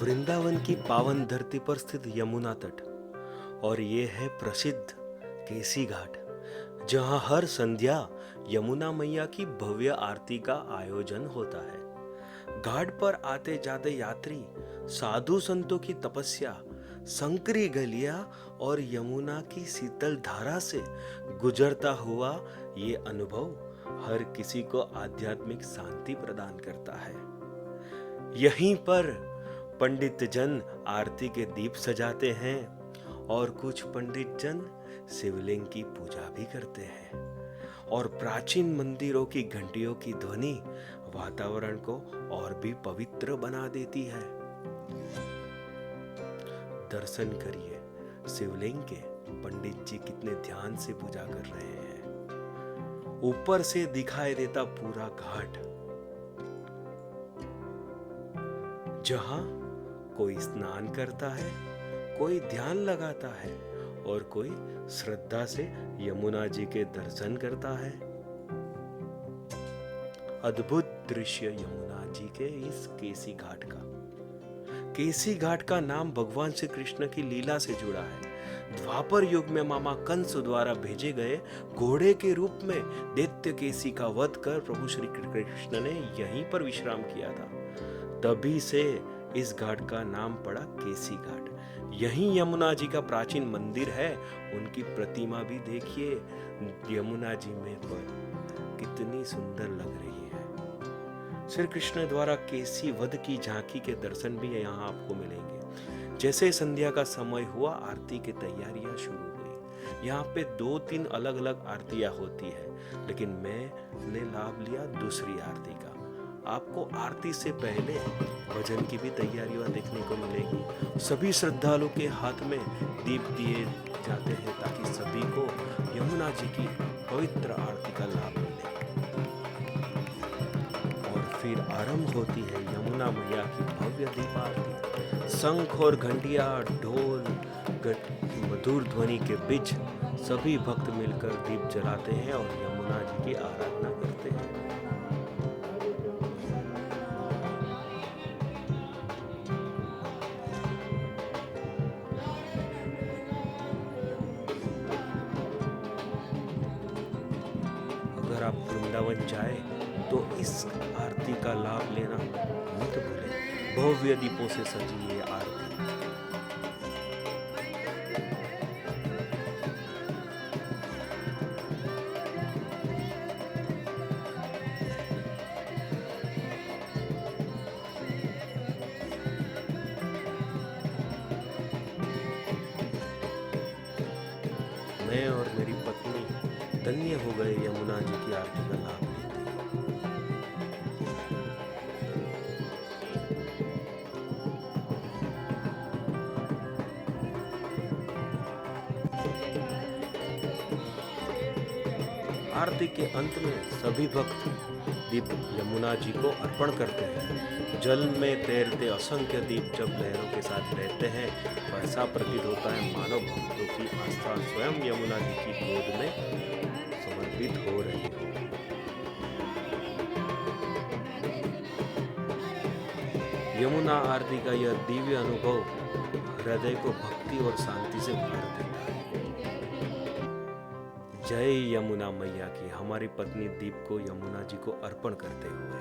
वृंदावन की पावन धरती पर स्थित यमुना तट और ये है प्रसिद्ध केसी घाट, जहां हर संध्या यमुना मैया की भव्य आरती का आयोजन होता है। घाट पर आते जाते यात्री साधु संतों की तपस्या, संकरी गलियां और यमुना की शीतल धारा से गुजरता हुआ ये अनुभव हर किसी को आध्यात्मिक शांति प्रदान करता है। यहीं पर पंडित जन आरती के दीप सजाते हैं और कुछ पंडित जन शिवलिंग की पूजा भी करते हैं और प्राचीन मंदिरों की घंटियों की ध्वनि वातावरण को और भी पवित्र बना देती है। दर्शन करिए शिवलिंग के, पंडित जी कितने ध्यान से पूजा कर रहे हैं। ऊपर से दिखाई देता पूरा घाट, जहां कोई स्नान करता है, कोई ध्यान लगाता है और कोई श्रद्धा से यमुना जी के दर्शन करता है। अद्भुत दृश्य यमुना जी के इस केसी घाट का। केसी घाट का नाम भगवान श्री कृष्ण की लीला से जुड़ा है। द्वापर युग में मामा कंस द्वारा भेजे गए घोड़े के रूप में दैत्य केसी का वध कर प्रभु श्री कृष्ण ने यहीं पर विश्राम किया था। तभी से इस घाट का नाम पड़ा केसी घाट। यहीं यमुना जी का प्राचीन मंदिर है। उनकी प्रतिमा भी देखिए यमुना जी में पर कितनी सुंदर लग रही है। श्री कृष्ण द्वारा केसी वध की झांकी के दर्शन भी यहाँ आपको मिलेंगे। जैसे संध्या का समय हुआ, आरती की तैयारियां शुरू हुई। यहाँ पे 2-3 अलग अलग आरतियां होती है, लेकिन मैंने लाभ लिया दूसरी आरती का। आपको आरती से पहले भजन की भी तैयारियां देखने को मिलेगी। सभी श्रद्धालुओं के हाथ में दीप दिए जाते हैं ताकि सभी को यमुना जी की पवित्र आरती का लाभ मिले। और फिर आरंभ होती है यमुना मैया की भव्य दीप आरती। शंख और घंटिया, ढोल, मधुर ध्वनि के बीच सभी भक्त मिलकर दीप जलाते हैं और यमुना जी की आराधना करते हैं। अगर आप वृंदावन जाए तो इस आरती का लाभ लेना मत भूलें। भव्य दीपों से सजी ये आरती। मैं और मेरी पत्नी धन्य हो गए यमुना जी की आरती का लाभ लेते। आरती के अंत में सभी भक्त दीप यमुना जी को अर्पण करते हैं। जल में तैरते असंख्य दीप जब लहरों के साथ रहते हैं तो ऐसा प्रतीत होता है मानव भक्तों की आस्था स्वयं यमुना जी की गोद में समर्पित हो रही हो। यमुना आरती का यह दिव्य अनुभव हृदय को भक्ति और शांति से भर देता है। जय यमुना मैया की। हमारी पत्नी दीप को यमुना जी को अर्पण करते हुए